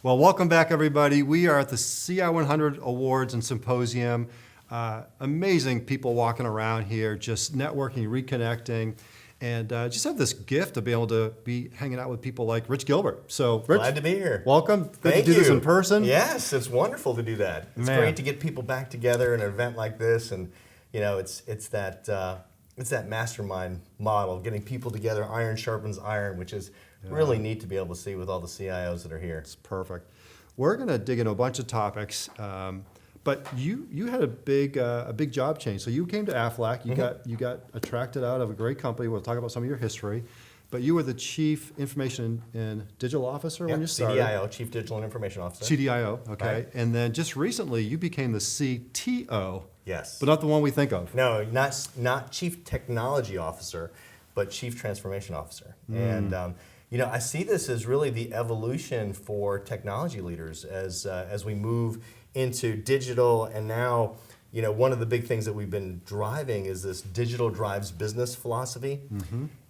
Well, welcome back, everybody. We are at the CI 100 Awards and Symposium. Amazing people walking around here, just networking, reconnecting, and just have this gift to be able to be hanging out with people like Rich Gilbert. So, Rich, glad to be here. Welcome. Good Thank to do this you. in person. Yes, it's wonderful to do that. It's Man. great to get people back together in an event like this, and it's that mastermind model, getting people together. Iron sharpens iron, which is really neat to be able to see with all the CIOs that are here. It's perfect. We're going to dig into a bunch of topics, but you had a big job change. So you came to Aflac. You got attracted out of a great company. We'll talk about some of your history. But you were the Chief Information and Digital Officer when you started. CDIO, Chief Digital and Information Officer. CDIO, okay. Right. And then just recently you became the CTO. Yes. But not the one we think of. No, not Chief Technology Officer, but Chief Transformation Officer. And I see this as really the evolution for technology leaders as we move into digital. And now, one of the big things that we've been driving is this digital drives business philosophy.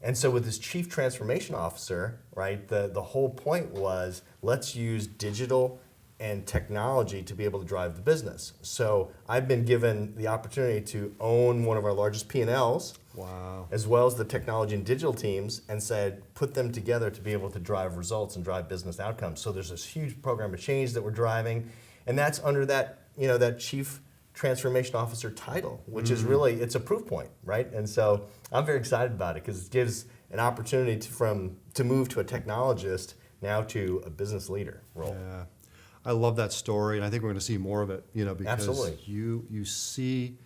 And so with this Chief Transformation Officer, right, the whole point was let's use digital and technology to be able to drive the business. So I've been given the opportunity to own one of our largest P&Ls, Wow. as well as the technology and digital teams, and said put them together to be able to drive results and drive business outcomes. So there's this huge program of change that we're driving, and that's under that that Chief Transformation Officer title, which is really, it's a proof point, right? And so I'm very excited about it because it gives an opportunity to move to a technologist now to a business leader role. Yeah. I love that story, and I think we're going to see more of it, because Absolutely. you see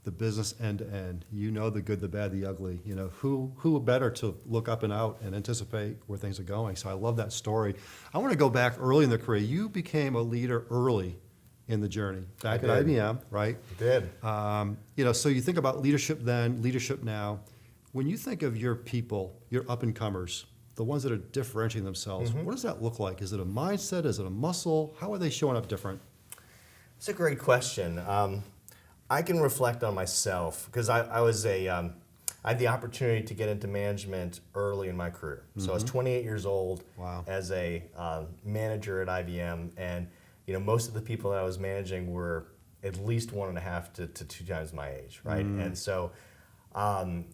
the business end to end. You know the good, the bad, the ugly. Who better to look up and out and anticipate where things are going. So I love that story. I want to go back early in the career. You became a leader early in the journey, back at IBM, right? I did. So you think about leadership then, leadership now. When you think of your people, your up-and-comers, the ones that are differentiating themselves, what does that look like? Is it a mindset? Is it a muscle? How are they showing up different? It's a great question. I can reflect on myself because I had the opportunity to get into management early in my career. So I was 28 years old as a manager at IBM, and most of the people that I was managing were at least 1.5 to 2 times my age, right? And so, and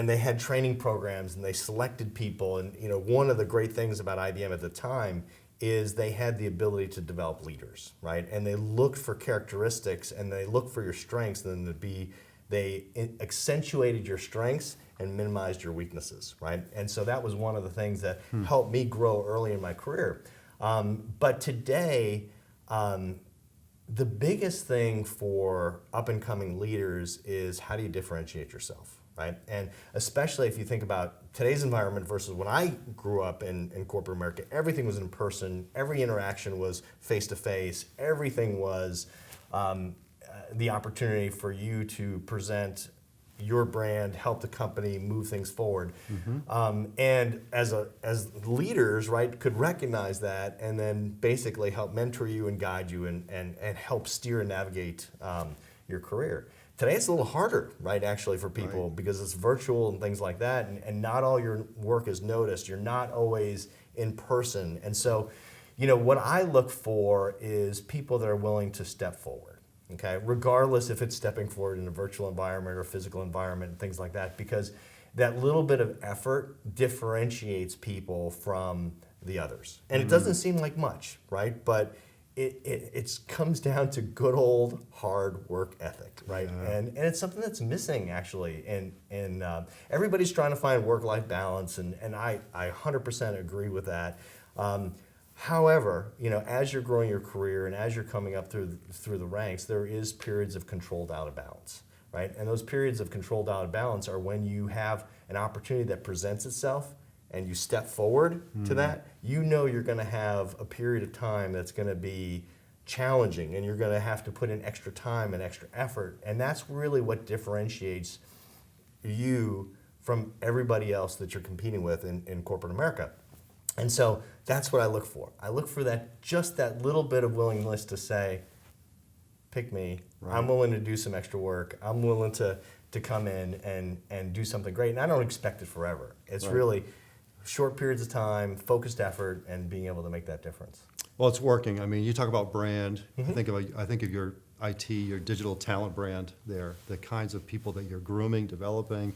they had training programs and they selected people, and one of the great things about IBM at the time is they had the ability to develop leaders, right? And they looked for characteristics and they looked for your strengths, and then they accentuated your strengths and minimized your weaknesses, right? And so that was one of the things that helped me grow early in my career. But today, the biggest thing for up-and-coming leaders is how do you differentiate yourself, right? And especially if you think about today's environment versus when I grew up in corporate America, everything was in person, every interaction was face-to-face, everything was the opportunity for you to present your brand, help the company move things forward. And as leaders, right, could recognize that and then basically help mentor you and guide you and help steer and navigate your career. Today it's a little harder, right, actually for people because it's virtual and things like that, and not all your work is noticed. You're not always in person. And so, what I look for is people that are willing to step forward. Okay, regardless if it's stepping forward in a virtual environment or physical environment and things like that, because that little bit of effort differentiates people from the others. And it doesn't seem like much, right? But it comes down to good old hard work ethic, right? And it's something that's missing actually. And everybody's trying to find work-life balance, and I 100% agree with that. However, as you're growing your career and as you're coming up through the ranks, there is periods of controlled out of balance, right? And those periods of controlled out of balance are when you have an opportunity that presents itself and you step forward to that. You're going to have a period of time that's going to be challenging, and you're going to have to put in extra time and extra effort, and that's really what differentiates you from everybody else that you're competing with in corporate America. And so that's what I look for. I look for just that little bit of willingness to say, pick me. Right. I'm willing to do some extra work. I'm willing to come in and do something great. And I don't expect it forever. It's really, short periods of time, focused effort, and being able to make that difference. Well, it's working. I mean, you talk about brand. I think of your IT, your digital talent brand there, the kinds of people that you're grooming, developing.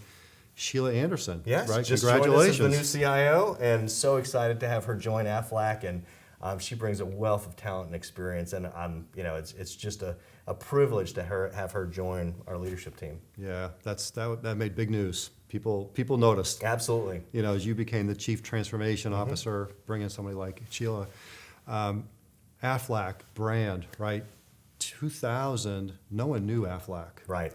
Sheila Anderson, Yes, right? just Congratulations. joined us as the new CIO, and so excited to have her join Aflac, and she brings a wealth of talent and experience, and it's just a privilege to have her join our leadership team. Yeah, that made big news. People noticed. Absolutely. You know, as you became the chief transformation officer, bringing somebody like Sheila. Aflac brand, right? 2000, no one knew Aflac. Right.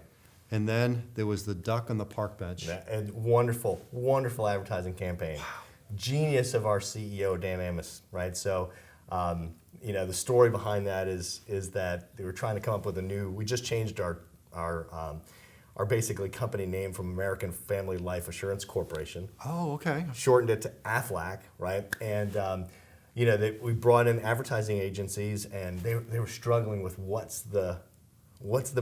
And then there was the duck on the park bench. And wonderful, wonderful advertising campaign. Wow. Genius of our CEO, Dan Amos, right? So, the story behind that is that they were trying to come up with we just changed our basically company name from American Family Life Assurance Corporation. Oh, okay. Shortened it to Aflac, right? And, we brought in advertising agencies, and they were struggling with what's the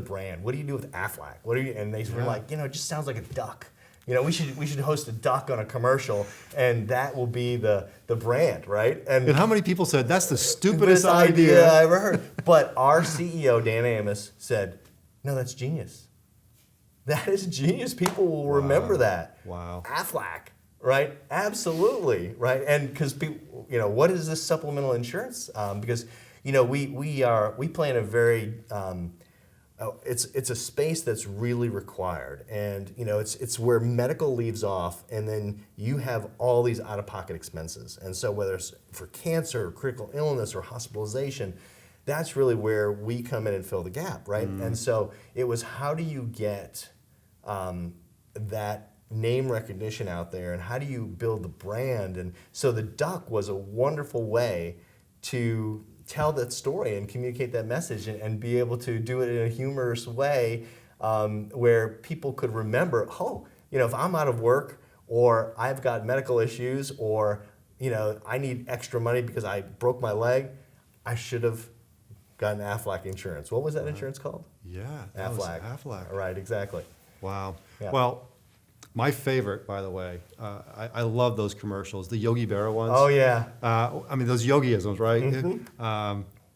brand? What do you do with Aflac? And they were like, it just sounds like a duck. We should host a duck on a commercial, and that will be the brand, right? And how many people said that's the stupidest idea I ever heard? But our CEO, Dan Amos, said, no, that's genius. That is genius. People will remember that. Wow. Aflac, right? Absolutely, right? And because people, what is this supplemental insurance? Because we play in a very it's a space that's really required, and it's where medical leaves off, and then you have all these out-of-pocket expenses. And so whether it's for cancer, or critical illness, or hospitalization, that's really where we come in and fill the gap, right? And so it was, how do you get that name recognition out there, and how do you build the brand? And so the duck was a wonderful way to tell that story and communicate that message, and be able to do it in a humorous way, where people could remember, if I'm out of work, or I've got medical issues, or I need extra money because I broke my leg, I should have gotten Aflac insurance. What was that insurance called? Yeah, Aflac. Aflac. Right, exactly. Wow. Yeah. Well, my favorite, by the way, I love those commercials, the Yogi Berra ones. Oh yeah. Those yogiisms, right?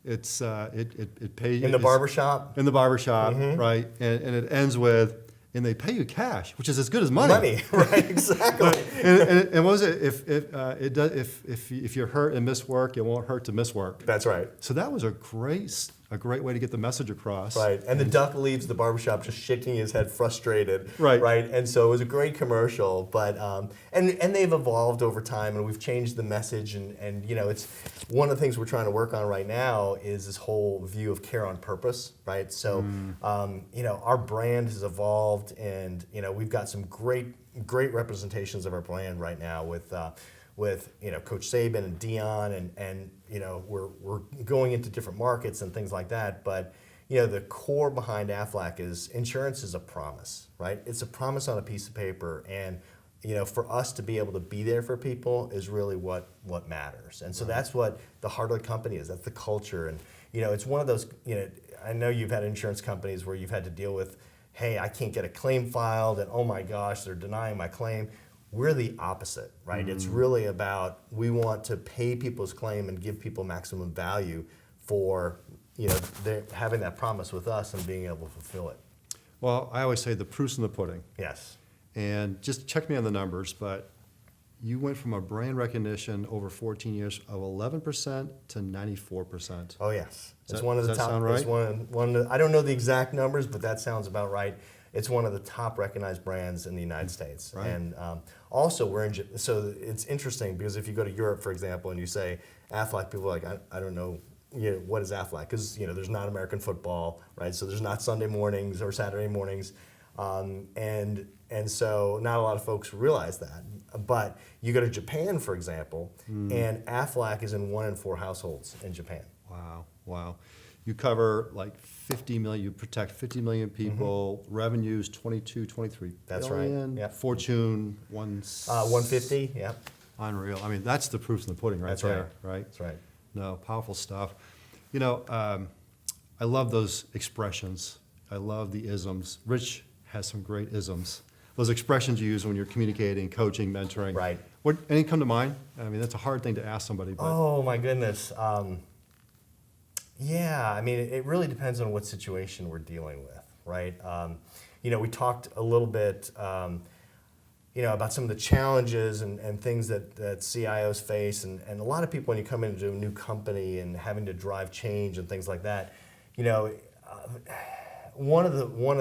It pays In the barbershop. In the barbershop, right? And it ends with, and they pay you cash, which is as good as money. Money, right? Exactly. and what was it? If you're hurt and miss work, it won't hurt to miss work. That's right. So that was a great way to get the message across. Right, and the duck leaves the barbershop just shaking his head, frustrated. Right. And so it was a great commercial, but and they've evolved over time, and we've changed the message, and it's one of the things we're trying to work on right now is this whole view of care on purpose, right? So our brand has evolved, and we've got some great representations of our brand right now with Coach Saban and Dion, and we're going into different markets and things like that. But the core behind Aflac is insurance is a promise, right? It's a promise on a piece of paper, and for us to be able to be there for people is really what matters. And so that's what the heart of the company is. That's the culture, and it's one of those. I know you've had insurance companies where you've had to deal with, hey, I can't get a claim filed, and oh my gosh, they're denying my claim. We're the opposite, right? It's really about, we want to pay people's claim and give people maximum value for having that promise with us and being able to fulfill it. Well, I always say the proof's in the pudding. Yes. And just check me on the numbers, but you went from a brand recognition over 14 years of 11% to 94%. Oh yes, it's Does one of the that top. sound right? It's one. I don't know the exact numbers, but that sounds about right. It's one of the top recognized brands in the United States. Right. And also we're in, so it's interesting because if you go to Europe, for example, and you say Aflac, people are like, I don't know, what is Aflac? Because there's not American football, right? So there's not Sunday mornings or Saturday mornings. And so not a lot of folks realize that. But you go to Japan, for example, and Aflac is in 1 in 4 households in Japan. Wow. You cover like 50 million, you protect 50 million people, revenues 22, 23 That's billion, right. Yep. Fortune 150, yep. Unreal. I mean, that's the proof in the pudding right That's there, right? That's right. No, powerful stuff. I love those expressions. I love the isms. Rich has some great isms. Those expressions you use when you're communicating, coaching, mentoring. Right. Any come to mind? I mean, that's a hard thing to ask somebody, but Oh my goodness. Yeah, I mean, it really depends on what situation we're dealing with, right? We talked a little bit, about some of the challenges and things that CIOs face, and a lot of people when you come into a new company and having to drive change and things like that, one of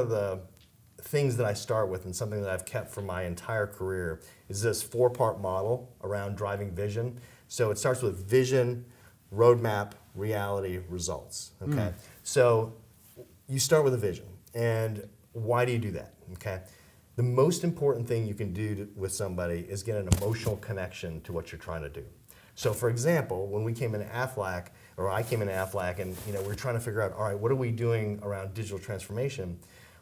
the things that I start with and something that I've kept for my entire career is this 4-part model around driving vision. So it starts with vision, roadmap, reality, results. Okay, so you start with a vision, and why do you do that? Okay, the most important thing you can do with somebody is get an emotional connection to what you're trying to do. So, for example, when we came into Aflac, or I came into Aflac, and we're trying to figure out, all right, what are we doing around digital transformation?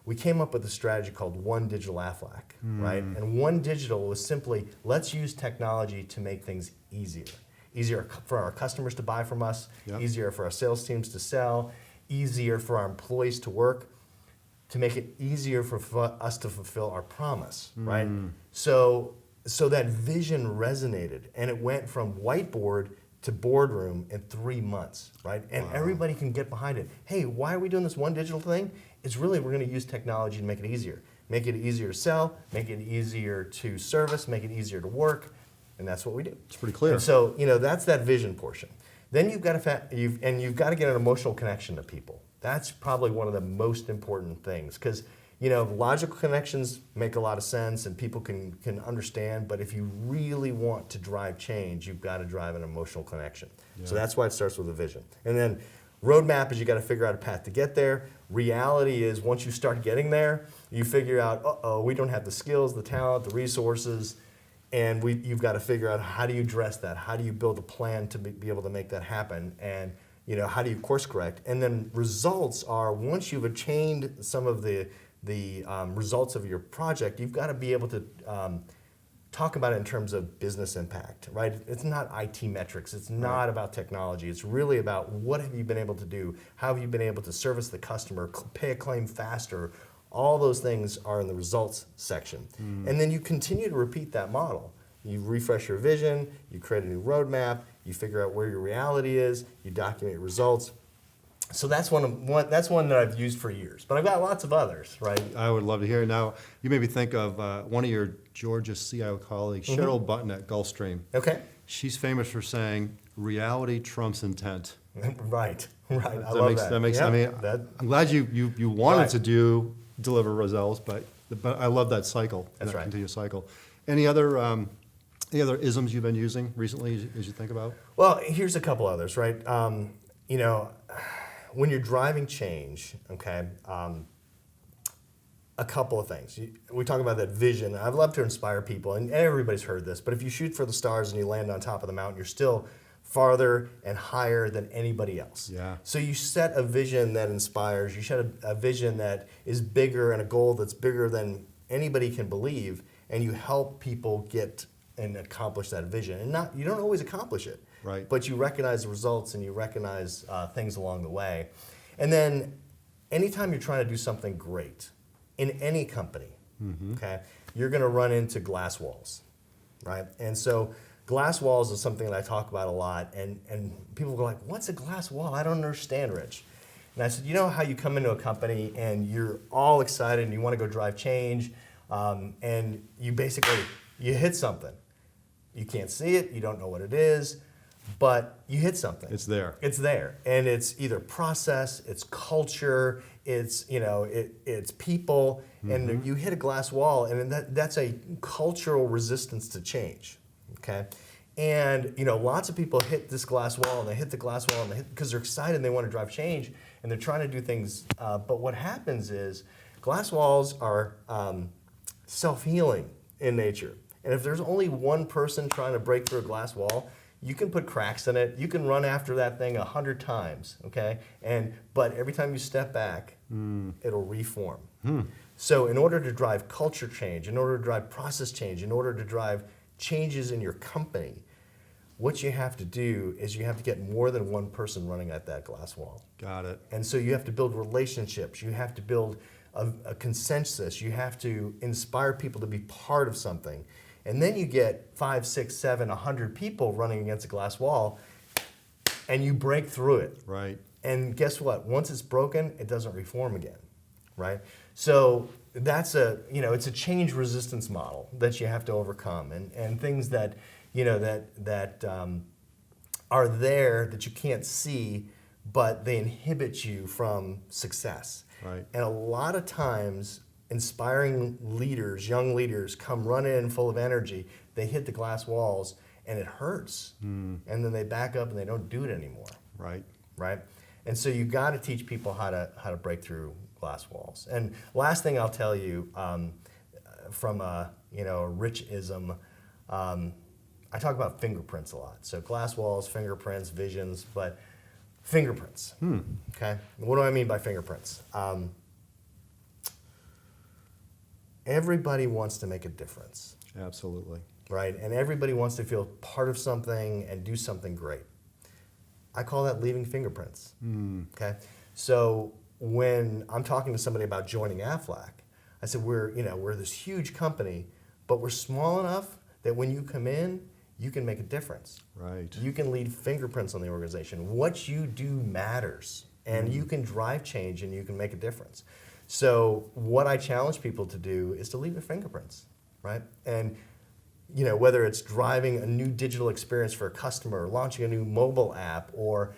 We came up with a strategy called One Digital Aflac, right? And One Digital was simply, let's use technology to make things easier. Easier for our customers to buy from us, Yep. easier for our sales teams to sell, easier for our employees to work, to make it easier for us to fulfill our promise, right? So that vision resonated, and it went from whiteboard to boardroom in 3 months, right? And everybody can get behind it. Hey, why are we doing this One Digital thing? It's really, we're going to use technology to make it easier. Make it easier to sell, make it easier to service, make it easier to work, and that's what we do. it's pretty clear. And so, that's that vision portion. Then you've got to get an emotional connection to people. That's probably one of the most important things, because logical connections make a lot of sense and people can understand, but if you really want to drive change, you've got to drive an emotional connection. So that's why it starts with a vision. And then roadmap is you got to figure out a path to get there. Reality is once you start getting there, you figure out, we don't have the skills, the talent, the resources, and you've got to figure out how do you address that? How do you build a plan to be able to make that happen? And how do you course correct? And then results are, once you've attained some of the results of your project, you've got to be able to talk about it in terms of business impact, right? It's not IT metrics. It's not about technology. It's really about what have you been able to do? How have you been able to service the customer, pay a claim faster? All those things are in the results section. And then you continue to repeat that model. You refresh your vision, you create a new roadmap, you figure out where your reality is, you document your results. So that's one that I've used for years, but I've got lots of others, right? I would love to hear. Now, you made me think of one of your Georgia CIO colleagues, Cheryl Button at Gulfstream. Okay. She's famous for saying, reality trumps intent. Right. I love that. That makes. Yeah, I mean, I'm glad you wanted to deliver results, but I love that cycle. That's that right. Continuous cycle. Any other isms you've been using recently as you think about? Well, here's a couple others, right? When you're driving change, okay, a couple of things. We talk about that vision. I'd love to inspire people, and everybody's heard this, but if you shoot for the stars and you land on top of the mountain, you're still farther and higher than anybody else. Yeah. So you set a vision that inspires, you set a vision that is bigger and a goal that's bigger than anybody can believe, and you help people get and accomplish that vision. And you don't always accomplish it. Right. But you recognize the results and you recognize things along the way. And then anytime you're trying to do something great in any company, okay, you're going to run into glass walls, right? And so glass walls is something that I talk about a lot, and people go like, what's a glass wall? I don't understand, Rich. And I said, you know how you come into a company and you're all excited and you want to go drive change, and you hit something. You can't see it, you don't know what it is, but you hit something. It's there. It's there, and it's either process, it's culture, it's it's people, and you hit a glass wall, and that's a cultural resistance to change. Okay, and lots of people hit this glass wall, and they hit the glass wall, and because they're excited and they want to drive change, and they're trying to do things. But what happens is glass walls are self-healing in nature. And if there's only one person trying to break through a glass wall, you can put cracks in it. You can run after that thing 100 times, okay? But every time you step back, it'll reform. So in order to drive culture change, in order to drive process change, in order to drive changes in your company, what you have to do is you have to get more than one person running at that glass wall. Got it. And so you have to build relationships. You have to build a consensus. You have to inspire people to be part of something. And then you get 5, 6, 7, 100 people running against a glass wall, and you break through it. Right. And guess what? Once it's broken, it doesn't reform again, right? So that's it's a change resistance model that you have to overcome, and things that, are there that you can't see, but they inhibit you from success. Right. And a lot of times, inspiring leaders, young leaders, come running in full of energy. They hit the glass walls, and it hurts. And then they back up and they don't do it anymore. Right. Right? And so you got to teach people how to break through glass walls. And last thing I'll tell you, from a rich-ism, I talk about fingerprints a lot. So glass walls, fingerprints, visions, but fingerprints. Okay? What do I mean by fingerprints? Everybody wants to make a difference, Absolutely. right? And everybody wants to feel part of something and do something great. I call that leaving fingerprints. Okay? So when I'm talking to somebody about joining Aflac, I said we're this huge company, but we're small enough that when you come in, you can make a difference. Right. You can leave fingerprints on the organization. What you do matters, and you can drive change, and you can make a difference. So what I challenge people to do is to leave their fingerprints, right? And whether it's driving a new digital experience for a customer, launching a new mobile app, or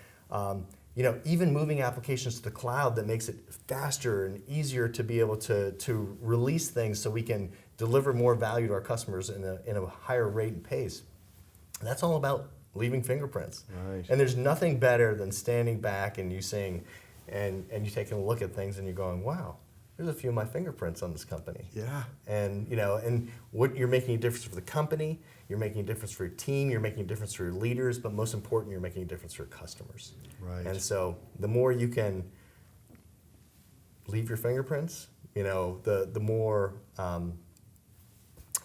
even moving applications to the cloud that makes it faster and easier to be able to release things so we can deliver more value to our customers in a higher rate and pace. That's all about leaving fingerprints. Right. And there's nothing better than standing back and you saying, and you taking a look at things and you're going, wow, there's a few of my fingerprints on this company. Yeah. And and what you're making a difference for the company, you're making a difference for your team, you're making a difference for your leaders, but most important, you're making a difference for your customers. Right. And so the more you can leave your fingerprints, the more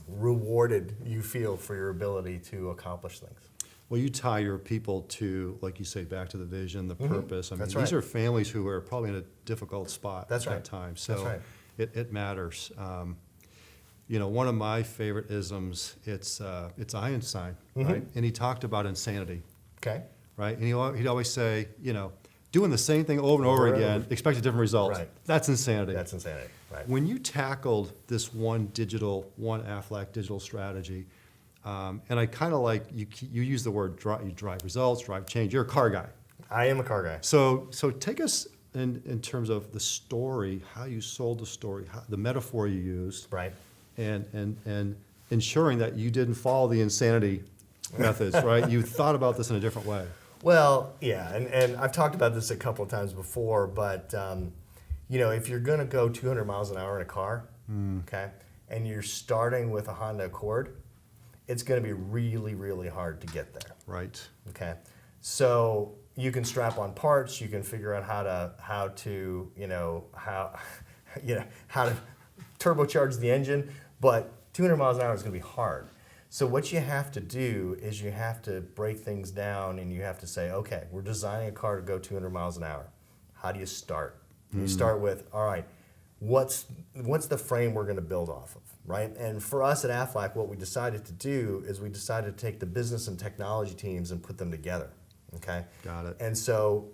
rewarded you feel for your ability to accomplish things. Well, you tie your people to, like you say, back to the vision, the purpose. I mean, That's these right. are families who are probably in a difficult spot That's at right. that time. So That's right. it matters. One of my favorite isms, it's Einstein, right? And he talked about insanity, Okay? right? And he'd always say, doing the same thing over and over again, expect a different result. Right. That's insanity. That's insanity, right? When you tackled this one Aflac digital strategy, and I kind of like, you use the word you drive results, drive change. You're a car guy. I am a car guy. So take us in terms of the story, how you sold the story, the metaphor you used, Right. and ensuring that you didn't follow the insanity methods, right? You thought about this in a different way. Well, yeah, and I've talked about this a couple of times before, but if you're going to go 200 miles an hour in a car, okay, and you're starting with a Honda Accord, it's going to be really, really hard to get there. Right. Okay, so you can strap on parts, you can figure out how to turbocharge the engine, but 200 miles an hour is going to be hard. So what you have to do is you have to break things down and you have to say, okay, we're designing a car to go 200 miles an hour. How do you start? You start with, all right, what's the frame we're going to build off of, right? And for us at Aflac, what we decided to do is we decided to take the business and technology teams and put them together, okay? Got it. And so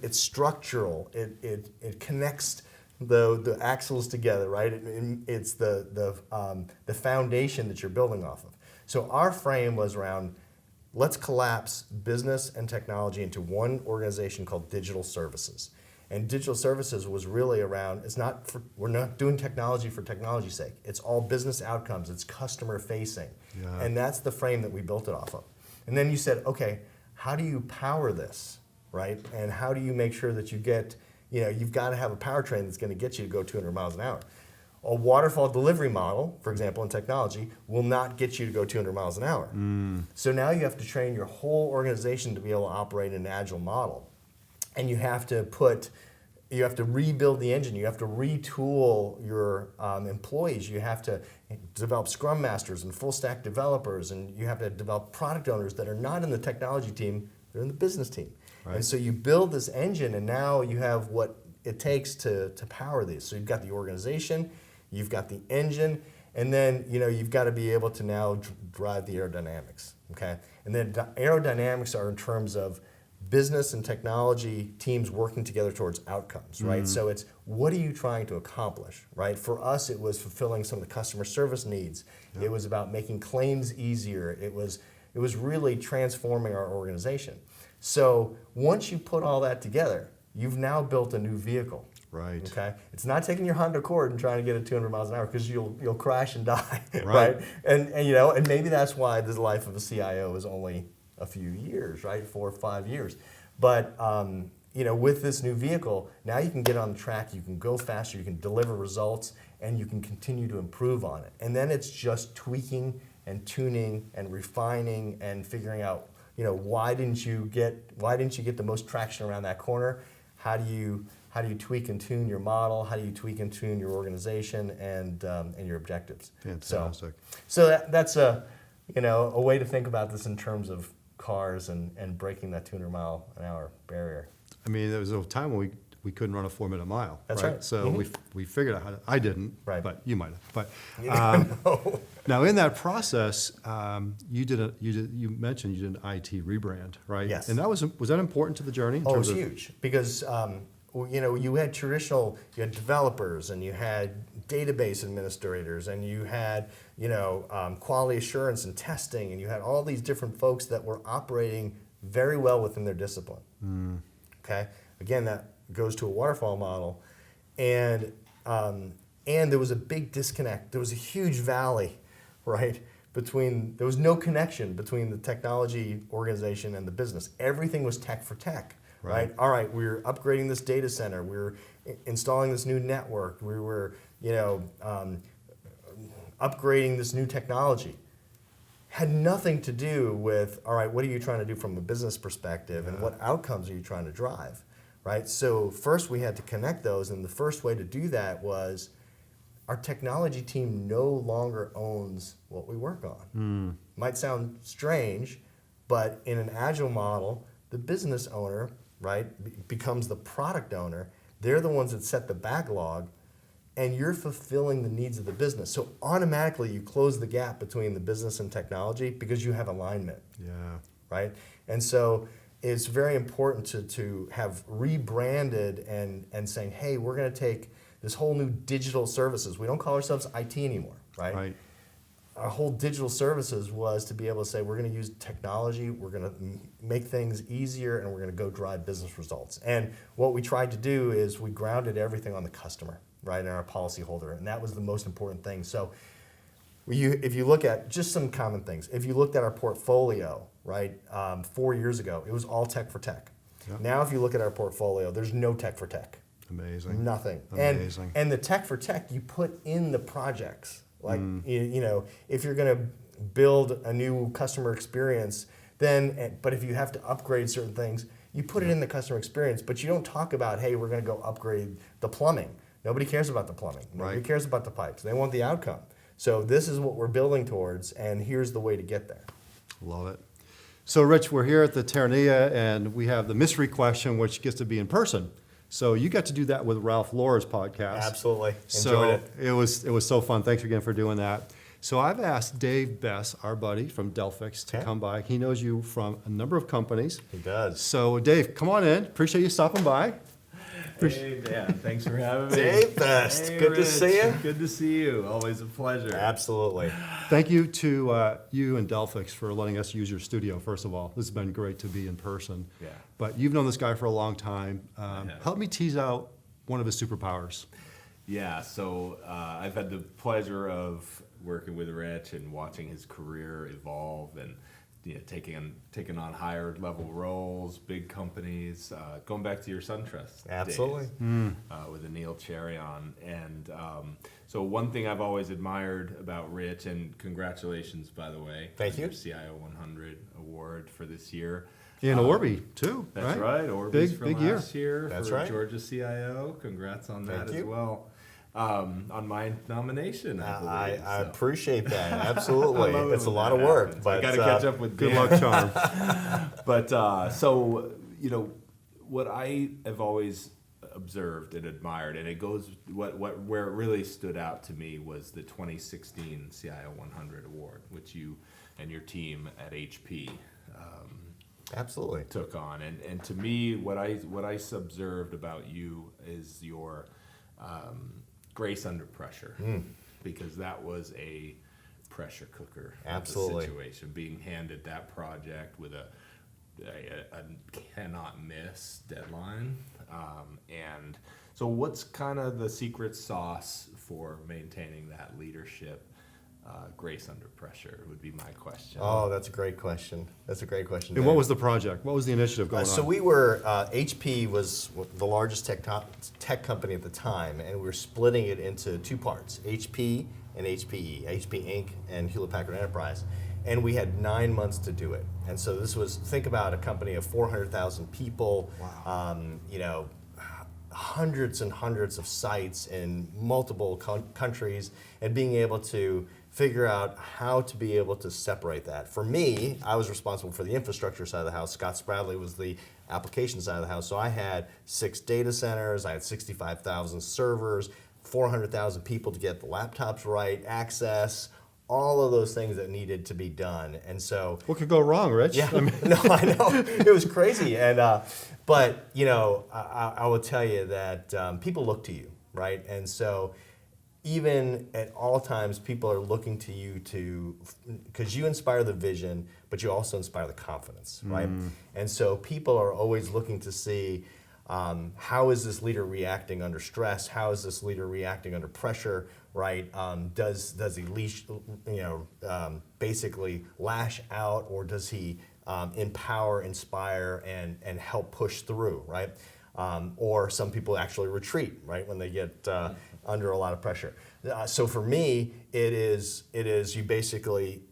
it's structural. It connects the axles together, right? It's the foundation that you're building off of. So our frame was around, let's collapse business and technology into one organization called Digital Services. And Digital Services was really around, we're not doing technology for technology's sake. It's all business outcomes, it's customer facing. Yeah. And that's the frame that we built it off of. And then you said, okay, how do you power this, right? And how do you make sure that you get, you've got to have a powertrain that's going to get you to go 200 miles an hour. A waterfall delivery model, for example, in technology, will not get you to go 200 miles an hour. So now you have to train your whole organization to be able to operate in an agile model. And you have to rebuild the engine, you have to retool your employees, you have to develop scrum masters and full stack developers, and you have to develop product owners that are not in the technology team, they're in the business team. Right. And so you build this engine and now you have what it takes to power these. So you've got the organization, you've got the engine, And then, you've got to be able to now drive the aerodynamics, okay? And then aerodynamics are in terms of business and technology teams working together towards outcomes, right? So it's, what are you trying to accomplish, right? For us, it was fulfilling some of the customer service needs. Yeah. It was about making claims easier. It was really transforming our organization. So once you put all that together, you've now built a new vehicle. Right. Okay. It's not taking your Honda Accord and trying to get it 200 miles an hour, because you'll crash and die. Right. And maybe that's why the life of a CIO is only a few years, right? 4 or 5 years. But with this new vehicle, now you can get on the track. You can go faster. You can deliver results, and you can continue to improve on it. And then it's just tweaking and tuning and refining and figuring out, why didn't you get the most traction around that corner? How do you tweak and tune your model? How do you tweak and tune your organization and your objectives? Fantastic. So that's a way to think about this in terms of cars and breaking that 200 mile an hour barrier. I mean, there was a time when we couldn't run a 4-minute mile. That's right. So we figured out how to. I didn't. Right. But you might have. But No. now in that process, you mentioned you did an IT rebrand, right? Yes. And was that important to the journey? In Oh, it terms was of, huge, because you had developers, and you had database administrators, and you had quality assurance and testing, and you had all these different folks that were operating very well within their discipline. Okay, again, that goes to a waterfall model, and there was a big disconnect. There was a huge valley, right? There was no connection between the technology organization and the business. Everything was tech for tech. Right. All right. We were upgrading this data center. We were installing this new network. We were, upgrading this new technology. Had nothing to do with, all right, what are you trying to do from a business perspective, and what outcomes are you trying to drive, right? So first we had to connect those, and the first way to do that was our technology team no longer owns what we work on. Might sound strange, but in an agile model, the business owner, right, becomes the product owner. They're the ones that set the backlog, and you're fulfilling the needs of the business. So automatically you close the gap between the business and technology because you have alignment. Yeah. Right? And so it's very important to have rebranded and saying, hey, we're going to take this whole new digital services. We don't call ourselves IT anymore, right? Right. Our whole digital services was to be able to say, we're going to use technology, we're going to make things easier, and we're going to go drive business results. And what we tried to do is we grounded everything on the customer, right, and our policyholder, and that was the most important thing. So if you look at just some common things, if you looked at our portfolio, right, 4 years ago, it was all tech for tech. Yep. Now if you look at our portfolio, there's no tech for tech. Amazing. Nothing. Amazing. And the tech for tech, you put in the projects. Like, if you're going to build a new customer experience, but if you have to upgrade certain things, you put it in the customer experience, but you don't talk about, hey, we're going to go upgrade the plumbing. Nobody cares about the plumbing. Nobody cares about the pipes. They want the outcome. So this is what we're building towards, and here's the way to get there. Love it. So, Rich, we're here at the Terranea, and we have the mystery question, which gets to be in person. So you got to do that with Ralph Laura's podcast. Absolutely. Enjoyed it. It was so fun. Thanks again for doing that. So I've asked Dave Bess, our buddy from Delphix, to come by. He knows you from a number of companies. He does. So Dave, come on in. Appreciate you stopping by. Hey, man, thanks for having me. Dave Best, Hey, good Rich. to see you. Good to see you. Always a pleasure. Absolutely. Thank you to you and Delphix for letting us use your studio, first of all. This has been great to be in person. Yeah. But you've known this guy for a long time. Help me tease out one of his superpowers. Yeah, so I've had the pleasure of working with Rich and watching his career evolve and taking on higher level roles, big companies, going back to your SunTrust Absolutely. days, with Anil Cherion. And so one thing I've always admired about Rich, and congratulations, by the way. Thank you. Your CIO 100 award for this year. And Orby, too. That's right. Orbeez from big last year That's for right. Georgia CIO. Congrats on that Thank as you. well. On my nomination, I believe. I so. appreciate that. Absolutely. I love it It's a when lot that of work. happens. But I got to catch up with Good Dan. luck, Charm. But so what I have always observed and admired, and it goes where it really stood out to me was the 2016 CIO 100 award, which you and your team at HP Absolutely. took on. And to me, what I observed about you is your grace under pressure, because that was a pressure cooker of a Absolutely. situation, being handed that project with a cannot miss deadline. And so what's kind of the secret sauce for maintaining that leadership grace under pressure would be my question. Oh, that's a great question. That's a great question. And Dave. what was the project? What was the initiative going So on? we were, HP was the largest tech company at the time, and we were splitting it into two parts, HP and HPE, HP Inc. and Hewlett Packard Enterprise. And we had 9 months to do it. And so this was, think about a company of 400,000 people, hundreds and hundreds of sites in multiple countries, and being able to figure out how to be able to separate that. For me, I was responsible for the infrastructure side of the house. Scott Spradley was the application side of the house. So I had 6 data centers, I had 65,000 servers, 400,000 people to get the laptops right, access, all of those things that needed to be done. And so What could go wrong, Rich? yeah, I mean, no, I know it was crazy, and but I will tell you that people look to you, right? And so even at all times, people are looking to you because you inspire the vision, but you also inspire the confidence, right? And so people are always looking to see how is this leader reacting under stress? How is this leader reacting under pressure? Right? Does he basically lash out, or does he empower, inspire, and help push through? Right? Or some people actually retreat, right, when they get under a lot of pressure. So for me, it is you basically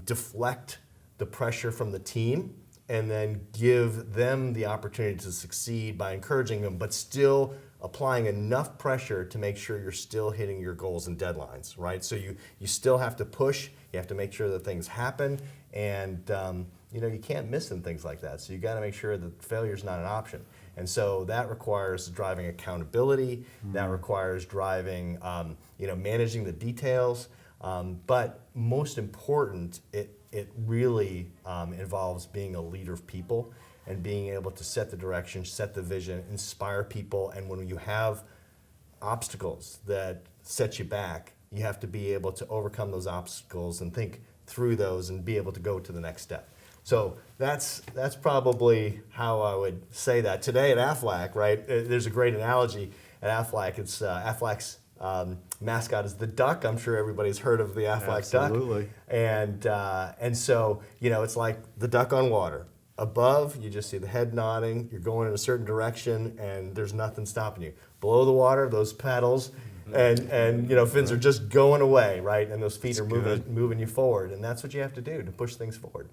deflect the pressure from the team, and then give them the opportunity to succeed by encouraging them, but still applying enough pressure to make sure you're still hitting your goals and deadlines, right? So you still have to push, you have to make sure that things happen, and you can't miss in things like that. So you got to make sure that failure is not an option. And so that requires driving accountability, that requires driving, managing the details, but most important, it really involves being a leader of people and being able to set the direction, set the vision, inspire people. And when you have obstacles that set you back, you have to be able to overcome those obstacles and think through those and be able to go to the next step. So that's probably how I would say that. Today at Aflac, right, there's a great analogy at Aflac. It's Aflac's mascot is the duck. I'm sure everybody's heard of the Aflac duck. Absolutely. And so, it's like the duck on water. Above, you just see the head nodding, you're going in a certain direction, and there's nothing stopping you. Below the water, those paddles and fins are just going away, right? And those feet are moving you forward, and that's what you have to do to push things forward.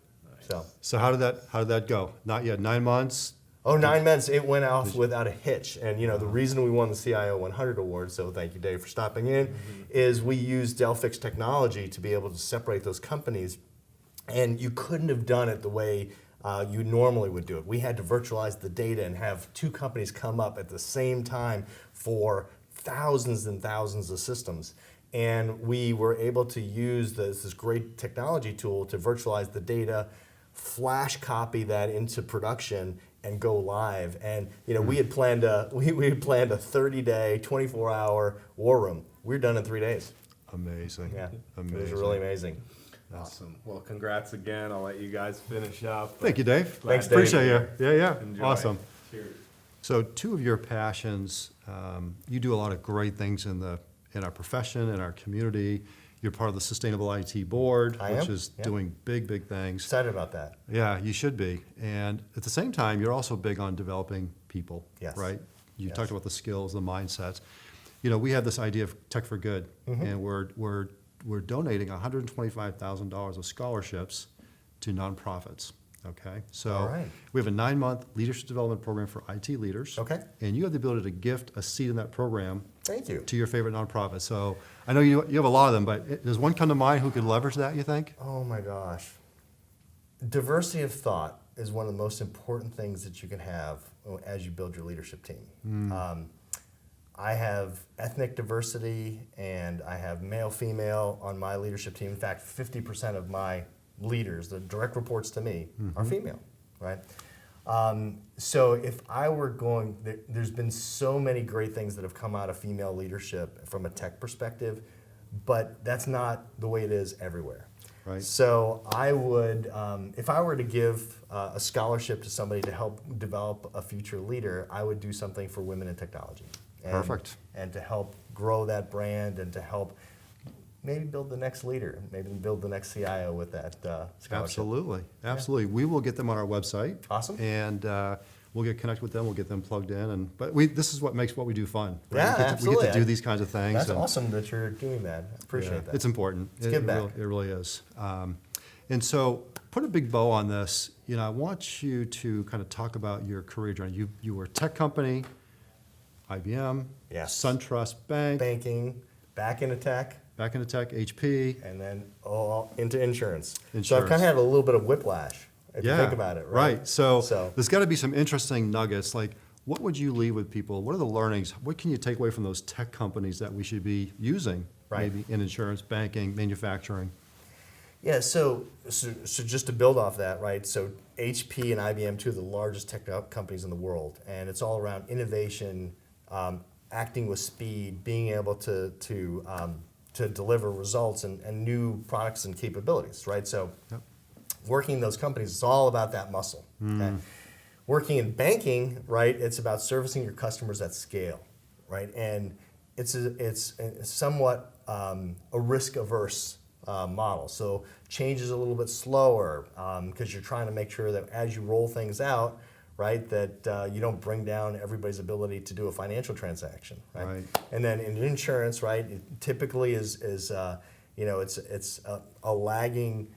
So how did that go? Not yet. 9 months. Oh, 9 months, it went off without a hitch. And the reason we won the CIO 100 award, so thank you, Dave, for stopping in, is we used Delphix technology to be able to separate those companies. And you couldn't have done it the way you normally would do it. We had to virtualize the data and have 2 companies come up at the same time for thousands and thousands of systems. And we were able to use this great technology tool to virtualize the data, flash copy that into production, and go live. And we had planned a 30-day, 24-hour war room. We were done in 3 days. Amazing. Yeah, Amazing. it was really amazing. Awesome. Well, congrats again. I'll let you guys finish up. Thank you, Dave. Thanks, Dave. Appreciate you. Yeah. Enjoy. Awesome. Cheers. So 2 of your passions, you do a lot of great things in our profession, in our community. You're part of the Sustainable IT Board, I which am, is yeah. doing big things. Excited about that. Yeah, you should be. And at the same time, you're also big on developing people, Yes. right? You Yes. talked about the skills, the mindsets. We have this idea of Tech for Good, and we're donating $125,000 of scholarships to nonprofits. Okay, so All right. we have a 9-month leadership development program for IT leaders. Okay. And you have the ability to gift a seat in that program Thank you. to your favorite nonprofit. So I know you have a lot of them, but does one come to mind who could leverage that, you think? Oh my gosh. Diversity of thought is one of the most important things that you can have as you build your leadership team. I have ethnic diversity and I have male, female on my leadership team. In fact, 50% of my leaders, the direct reports to me, are female, right? So if I were going, there's been so many great things that have come out of female leadership from a tech perspective, but that's not the way it is everywhere. Right. So I would, if I were to give a scholarship to somebody to help develop a future leader, I would do something for women in technology. Perfect. And to help grow that brand and to help maybe build the next leader, maybe build the next CIO with that scholarship. Absolutely, absolutely. We will get them on our website. Awesome. And we'll get connected with them. We'll get them plugged in. But this is what makes what we do fun. Right? Yeah, we get absolutely. to do these kinds of things. That's and, awesome that you're doing that. I appreciate yeah, that. It's important. It's give back. It really is. And so, put a big bow on this. I want you to kind of talk about your career journey. You were a tech company, IBM, Yes. SunTrust Bank, Banking, back into tech, back into tech, HP. and then all into insurance. So I've Insurance. kind of had a little bit of whiplash, if you think about it, right? Right. So, So- there's got to be some interesting nuggets. Like, what would you leave with people? What are the learnings? What can you take away from those tech companies that we should be using, Right. maybe in insurance, banking, manufacturing? Yeah, so just to build off that, right? So HP and IBM, two of the largest tech companies in the world, and it's all around innovation, acting with speed, being able to deliver results and new products and capabilities, right? So Yep. working in those companies, it's all about that muscle. Okay? Working in banking, right? It's about servicing your customers at scale, right? And it's somewhat a risk-averse model. So change is a little bit slower because you're trying to make sure that as you roll things out, right, that you don't bring down everybody's ability to do a financial transaction, right? Right. And then in insurance, right, it typically is it's a lagging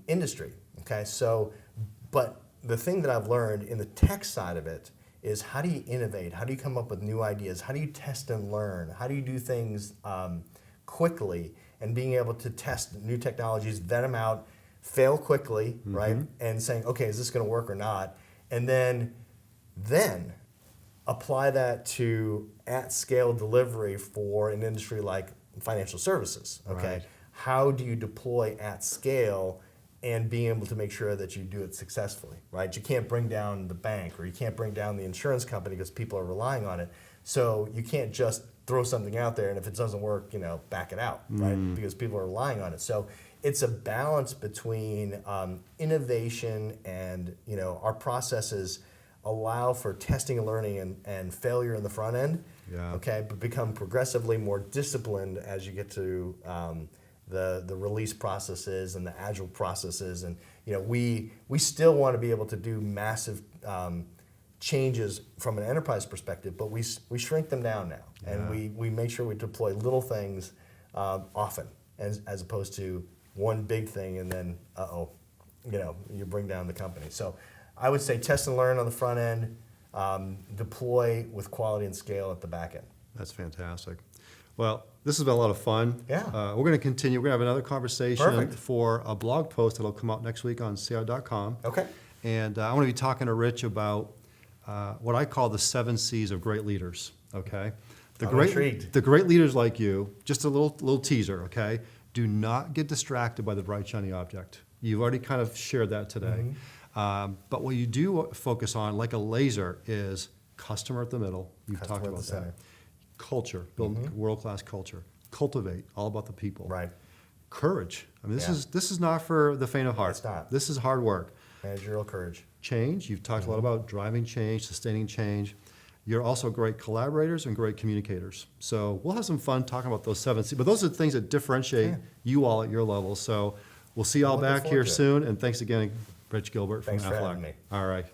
industry. Okay, so but the thing that I've learned in the tech side of it is how do you innovate? How do you come up with new ideas? How do you test and learn? How do you do things quickly? And being able to test new technologies, vet them out, fail quickly, right? And saying, okay, is this going to work or not? And then apply that to at-scale delivery for an industry like financial services, okay? Right. How do you deploy at scale and being able to make sure that you do it successfully, right? You can't bring down the bank or you can't bring down the insurance company because people are relying on it. So you can't just throw something out there and if it doesn't work, back it out, right? Because people are relying on it. So it's a balance between innovation and, our processes allow for testing and learning and failure in the front end, Yeah. okay, but become progressively more disciplined as you get to the release processes and the agile processes. And, we still want to be able to do massive changes from an enterprise perspective, but we shrink them down now, and we make sure we deploy little things often, as opposed to one big thing and then you bring down the company. So I would say test and learn on the front end, deploy with quality and scale at the back end. That's fantastic. Well, this has been a lot of fun. Yeah. We're going to continue. We're going to have another conversation Perfect. for a blog post that'll come out next week on CIO.com. Okay. And I want to be talking to Rich about what I call the 7 C's of great leaders, okay? I'm intrigued. The great leaders like you, just a little teaser, okay? Do not get distracted by the bright, shiny object. You've already kind of shared that today. But what you do focus on, like a laser, is customer at the middle. You've Customer talked at the about center. that. Culture, build world-class culture. Cultivate, all about the people. Right. Courage. I mean, Yeah. this is not for the faint of heart. It's not. This is hard work. Managerial courage. Change, you've talked a lot about driving change, sustaining change. You're also great collaborators and great communicators. So we'll have some fun talking about those 7 C's. But those are the things that differentiate you all at your level. So we'll see you all Looking back forward here to it. soon. And thanks again, Rich Gilbert from Thanks for Aflac. having me. All right.